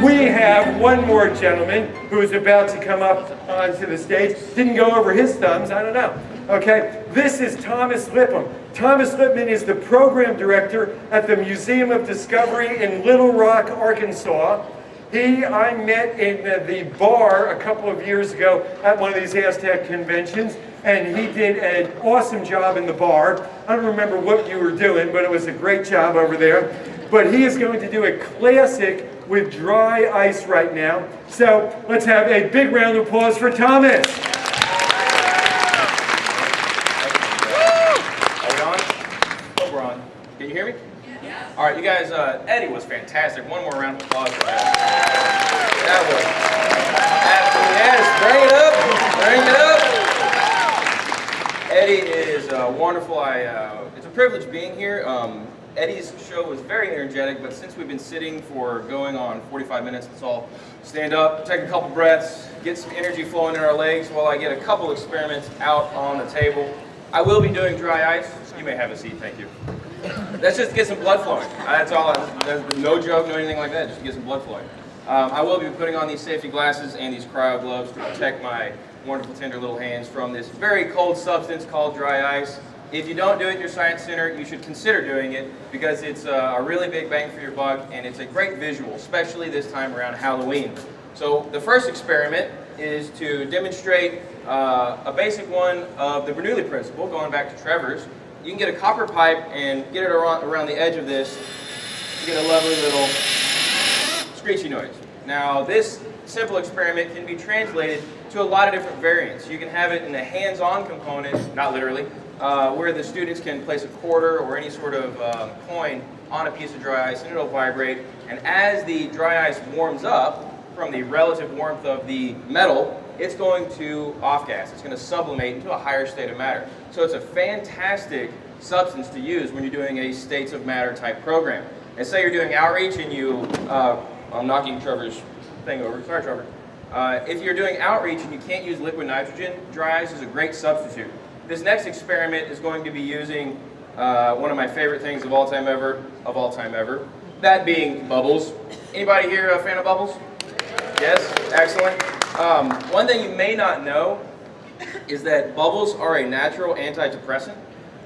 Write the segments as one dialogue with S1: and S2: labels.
S1: We have one more gentleman who's about to come up onto the stage. Didn't go over his thumbs, I don't know. Okay, this is Thomas Lipham. Thomas Lipham is the program director at the Museum of Discovery in Little Rock, Arkansas. I met in the bar a couple of years ago at one of these Aztec conventions, and he did an awesome job in the bar. I don't remember what you were doing, but it was a great job over there. But he is going to do a classic with dry ice right now. So let's have a big round of applause for Thomas.
S2: Are we on? Hope we're on. Can you hear me? Yeah. All right, you guys, Eddie was fantastic. One more round of applause for that. That was, yes, bring it up. Bring it up. Eddie is wonderful. It's a privilege being here. Eddie's show was very energetic, but since we've been sitting for going on 45 minutes, let's all stand up, take a couple breaths, get some energy flowing in our legs while I get a couple experiments out on the table. I will be doing dry ice. You may have a seat, thank you. That's just to get some blood flowing. That's all. That's no joke, no anything like that, just to get some blood flowing. I will be putting on these safety glasses and these cryo gloves to protect my wonderful, tender little hands from this very cold substance called dry ice. If you don't do it in your science center, you should consider doing it because it's a really big bang for your buck and it's a great visual, especially this time around Halloween. So the first experiment is to demonstrate a basic one of the Bernoulli principle, going back to Trevor's. You can get a copper pipe and get it around the edge of this. You get a lovely little screechy noise. Now this simple experiment can be translated to a lot of different variants. You can have it in a hands-on component, not literally, where the students can place a quarter or any sort of coin on a piece of dry ice and it'll vibrate. And as the dry ice warms up from the relative warmth of the metal, it's going to off-gas. It's going to sublimate into a higher state of matter. So it's a fantastic substance to use when you're doing a states of matter type program. And say you're doing outreach and I'm knocking Trevor's thing over. Sorry, Trevor. If you're doing outreach and you can't use liquid nitrogen, dry ice is a great substitute. This next experiment is going to be using one of my favorite things of all time ever, that being bubbles. Anybody here a fan of bubbles? Yes? Excellent. One thing you may not know is that bubbles are a natural antidepressant.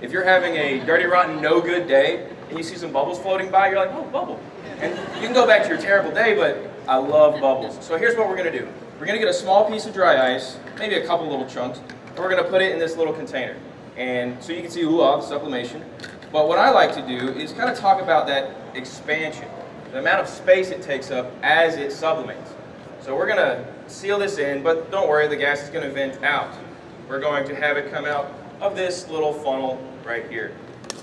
S2: If you're having a dirty, rotten, no good day and you see some bubbles floating by, you're like, oh, bubble. And you can go back to your terrible day, but I love bubbles. So here's what we're going to do. We're going to get a small piece of dry ice, maybe a couple little chunks, and we're going to put it in this little container. And so you can see, the sublimation. But what I like to do is kind of talk about that expansion, the amount of space it takes up as it sublimates. So we're going to seal this in, but don't worry, the gas is going to vent out. We're going to have it come out of this little funnel right here.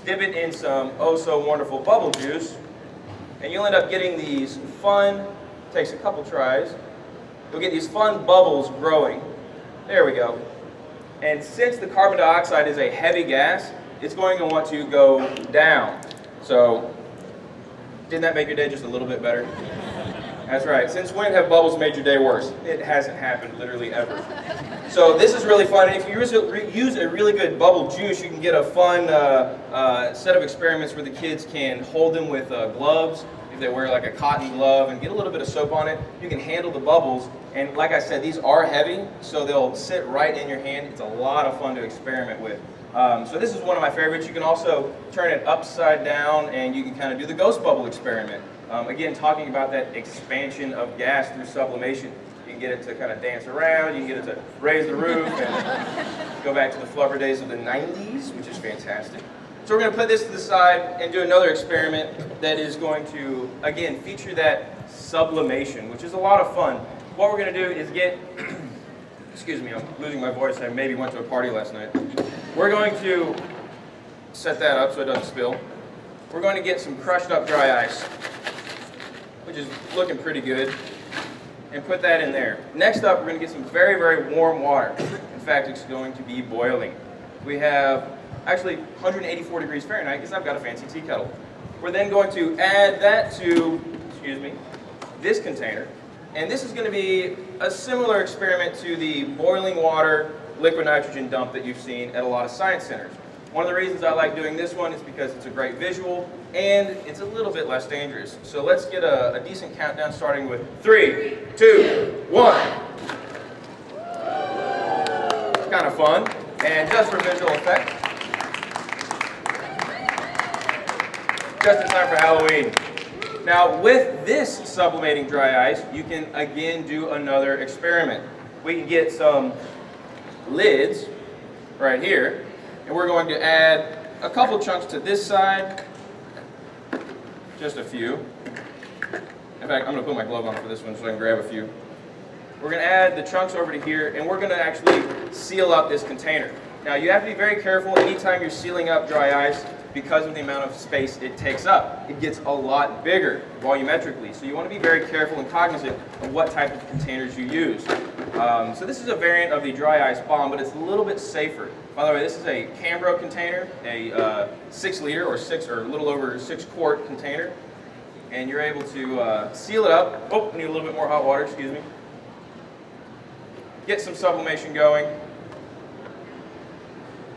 S2: Dip it in some oh-so-wonderful bubble juice, and you'll end up getting these fun, takes a couple tries, you'll get these fun bubbles growing. There we go. And since the carbon dioxide is a heavy gas, it's going to want to go down. So, didn't that make your day just a little bit better? That's right. Since when have bubbles made your day worse? It hasn't happened literally ever. So this is really fun. And if you use a really good bubble juice, you can get a fun set of experiments where the kids can hold them with gloves. If they wear like a cotton glove and get a little bit of soap on it, you can handle the bubbles. And like I said, these are heavy, so they'll sit right in your hand. It's a lot of fun to experiment with. So this is one of my favorites. You can also turn it upside down and you can kind of do the ghost bubble experiment. Again, talking about that expansion of gas through sublimation. You can get it to kind of dance around, you can get it to raise the roof, and go back to the flubber days of the 90s, which is fantastic. So we're going to put this to the side and do another experiment that is going to, again, feature that sublimation, which is a lot of fun. What we're going to do is get, excuse me, I'm losing my voice, I maybe went to a party last night. We're going to set that up so it doesn't spill. We're going to get some crushed up dry ice, which is looking pretty good, and put that in there. Next up, we're going to get some very, very warm water. In fact, it's going to be boiling. We have actually 184 degrees Fahrenheit because I've got a fancy tea kettle. We're then going to add that to, excuse me, this container. And this is going to be a similar experiment to the boiling water liquid nitrogen dump that you've seen at a lot of science centers. One of the reasons I like doing this one is because it's a great visual and it's a little bit less dangerous. So let's get a decent countdown starting with 3, 2, 1. It's kind of fun. And just for visual effect, just in time for Halloween. Now with this sublimating dry ice, you can again do another experiment. We can get some lids right here, and we're going to add a couple chunks to this side, just a few. In fact, I'm going to put my glove on for this one so I can grab a few. We're going to add the chunks over to here, and we're going to actually seal up this container. Now you have to be very careful anytime you're sealing up dry ice because of the amount of space it takes up. It gets a lot bigger volumetrically, so you want to be very careful and cognizant of what type of containers you use. So this is a variant of the dry ice bomb, but it's a little bit safer. By the way, this is a Cambro container, a 6 liter or a little over 6 quart container, and you're able to seal it up. Oh, I need a little bit more hot water, excuse me. Get some sublimation going,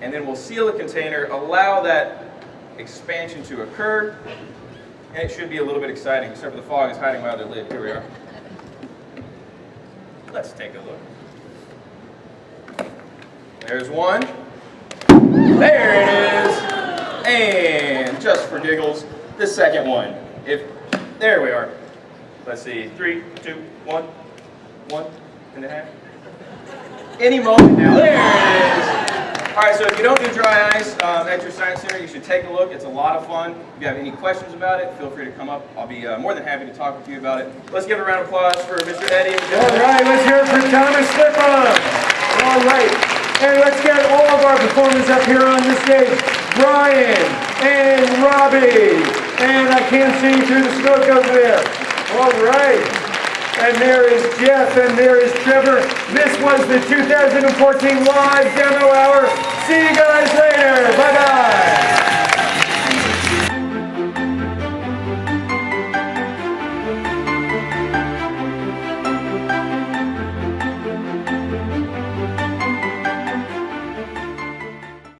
S2: and then we'll seal the container, allow that expansion to occur, and it should be a little bit exciting, except for the fog is hiding my other lid. Here we are. Let's take a look. There's one. There it is. And just for giggles, the second one. There we are. Let's see. 3, 2, 1. 1.5. Any moment now. There it is. All right, so if you don't do dry ice at your science center, you should take a look. It's a lot of fun. If you have any questions about it, feel free to come up. I'll be more than happy to talk with you about it. Let's give a round of applause for Mr. Eddie.
S1: All right, let's hear it for Thomas Lipham. All right, and let's get all of our performers up here on the stage. Brian and Robbie, and I can't see through the smoke over there. All right. And there is Jeff, and there is Trevor. This was the 2014 live demo